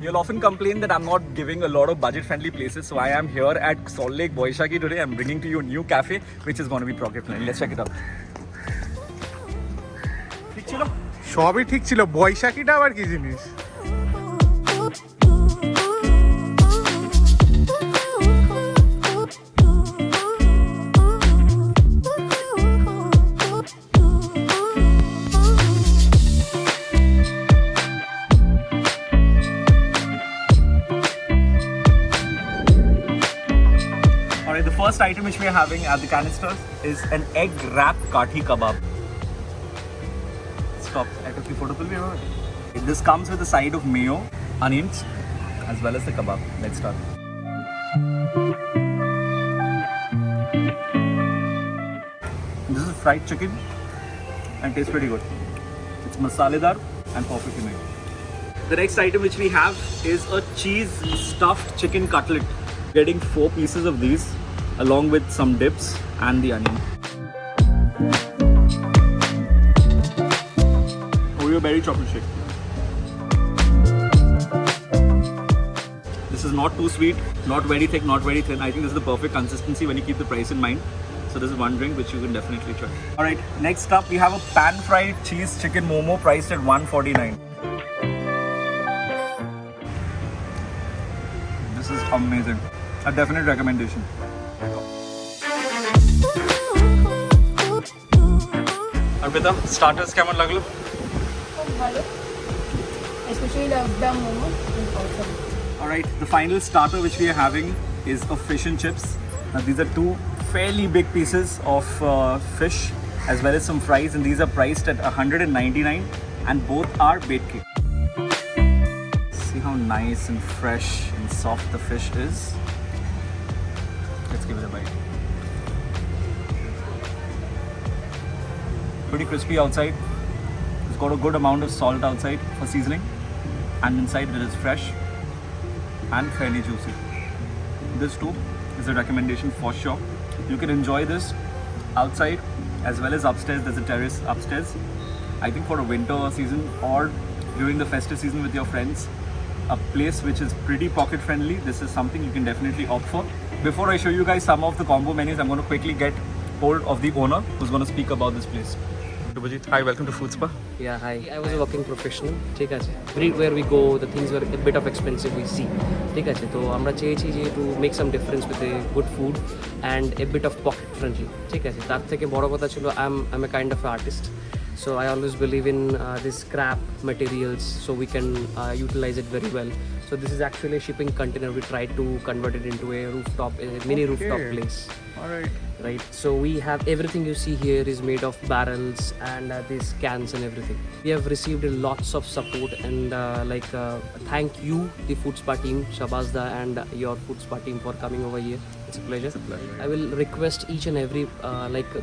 You'll often complain that I'm not giving a lot of budget-friendly places, so I am here at Salt Lake Boishaki today. I'm bringing to you a new cafe, which is going to be pocket-friendly. Let's check it out. ঠিক ছিল? সবই ঠিক ছিল, বৈশাখীটা আবার কি জিনিস? Alright, the first item which we are having at the canisters is an egg wrap kathi kebab. Stop. I took the photo. This comes with a side of mayo, onions, as well as the kebab. Let's start. This is fried chicken and tastes pretty good. It's masaledar and perfectly made. The next item which we have is a cheese stuffed chicken cutlet. Getting 4 pieces of these along with some dips and the onion. Oreo berry chocolate shake. This is not too sweet, not very thick, not very thin. I think this is the perfect consistency when you keep the price in mind. So this is one drink which you can definitely try. Alright, next up we have a pan fried cheese chicken momo priced at $149. This is amazing. A definite recommendation. Arpita, starters কেমন লাগলো? খুব ভালো, especially the momo. Alright, the final starter which we are having is a fish and chips. Now these are 2 fairly big pieces of fish as well as some fries, and these are priced at $199 and both are baked cake. See how nice and fresh and soft the fish is. Let's give it a bite. Pretty crispy outside. It's got a good amount of salt outside for seasoning, and inside it is fresh and fairly juicy. This too is a recommendation for sure. You can enjoy this outside as well as upstairs. There's a terrace upstairs. I think for a winter season or during the festive season with your friends, a place which is pretty pocket friendly, this is something you can definitely opt for. Before I show you guys some of the combo menus, I'm going to quickly get hold of the owner who's going to speak about this place. Dubajit, hi, welcome to Food Spa. Yeah, hi. I was a working professional. ঠিক আছে. Everywhere we go, the things were a bit of expensive we see. ঠিক আছে. তো আমরা চেয়েছি যে to make some difference with a good food and a bit of pocket friendly. ঠিক আছে. তার থেকে বড় কথা ছিল I'm a kind of artist. So I always believe in this scrap materials so we can utilize it very well. So this is actually a shipping container. We tried to convert it into a rooftop, a mini rooftop place. Alright. Right, so we have everything you see here is made of barrels and these cans and everything. We have received lots of support and thank you, the Food Spa team, Shabazda and your Food Spa team for coming over here. It's a pleasure. I will request each and every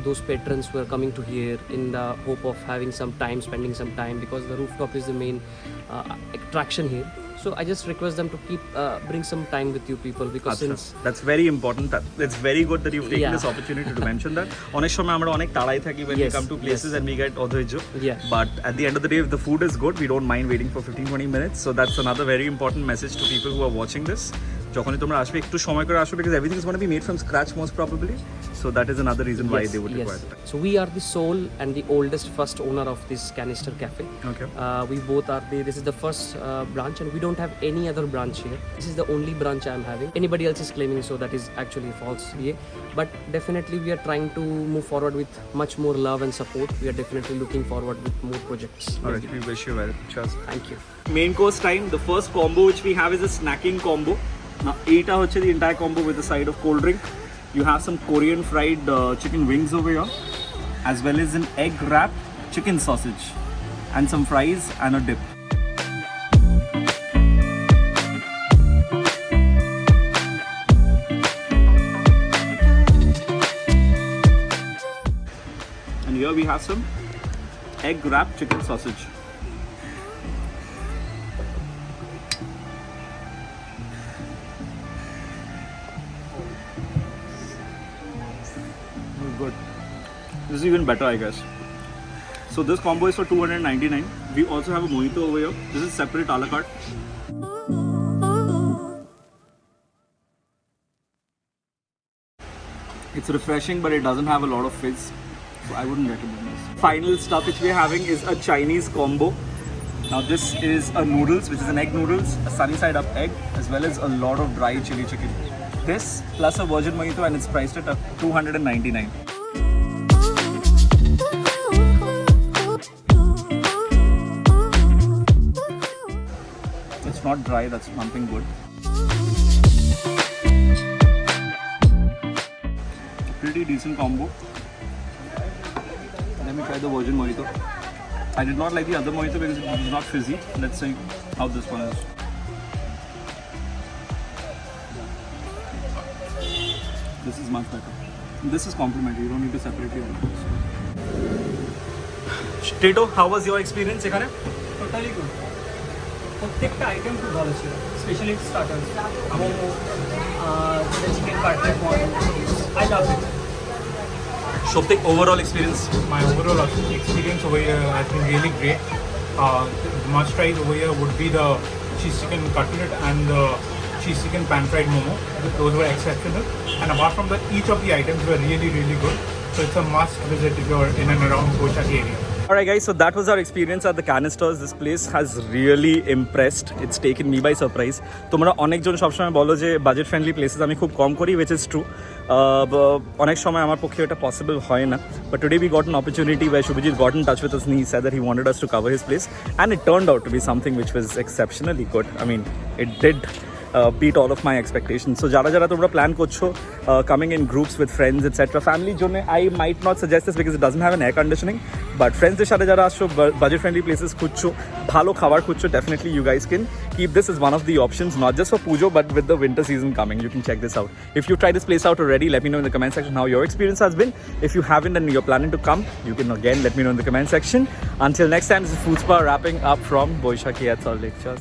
those patrons who are coming to here in the hope of having some time, spending some time, because the rooftop is the main attraction here. So I just request them to bring some time with you people, because that's very important. It's very good that you've taken this opportunity to mention that. অনেক সময় আমরা অনেক তাড়াই থাকি when we come to places and we get অধৈর্য. But at the end of the day, if the food is good, we don't mind waiting for 15-20 minutes. So that's another very important message to people who are watching this. যখনই তোমরা আসবে একটু সময় করে আসবে, because everything is going to be made from scratch most probably. So that is another reason why they would require that. So we are the sole and the oldest first owner of this Canister Cafe. Okay. We both are this is the first branch, and we don't have any other branch here. This is the only branch I am having. Anybody else is claiming, so that is actually false here. But definitely we are trying to move forward with much more love and support. We are definitely looking forward with more projects. Alright, we wish you well. Cheers. Thank you. Main course time, the first combo which we have is a snacking combo. Now, eta hoche the entire combo with a side of cold drink. You have some Korean fried chicken wings over here, as well as an egg wrapped chicken sausage, and some fries and a dip. And here we have some egg wrapped chicken sausage. Good. This is even better, I guess. So this combo is for $299. We also have a mojito over here. This is separate a la carte. It's refreshing, but it doesn't have a lot of fizz, so I wouldn't recommend this. Final stuff which we're having is a Chinese combo. Now this is a noodles, which is an egg noodles, a sunny side up egg, as well as a lot of dry chili chicken. This plus a virgin mojito, and it's priced at $299. It's not dry, that's something good. Pretty decent combo. Let me try the virgin mojito. I did not like the other mojito because it was not fizzy. Let's see how this one is. This is much better. This is complimentary. You don't need to separate it. Tito, how was your experience এখানে? Totally good প্রত্যেকটা item খুব ভালো ছিল specially starters momo chicken cutlet I love it Shobtik, overall experience. My overall experience over here has been really great. The must tries over here would be the cheese chicken cutlet and the cheese chicken pan fried momo. Those were exceptional. And apart from that, each of the items were really, really good. So it's a must visit if you're in and around Boishakhi area. Alright guys, so that was our experience at the Canisters. This place has really impressed. It's taken me by surprise. তোমরা অনেকজন সবসময় বলো যে budget friendly places আমি খুব কম করি, which is true. অনেক সময় আমার পক্ষে এটা পসিবল হয় না, but today we got an opportunity where Shubhajit got in touch with us and he said that he wanted us to cover his place, and it turned out to be something which was exceptionally good. I mean, it did beat all of my expectations. So jara jara tumra plan korcho, coming in groups with friends etc. Family jonne I might not suggest this because it doesn't have an air conditioning, but friends der shathe jara ascho budget friendly places খুঁজছো, ভালো খাবার খুঁজছো, definitely you guys can keep this as one of the options, not just for Pujo but with the winter season coming. You can check this out. If you tried this place out already, let me know in the comment section how your experience has been. If you haven't and you're planning to come, you can again let me know in the comment section. Until next time, this is Food Spa wrapping up from Boishakhi at Salt Lake. Cheers.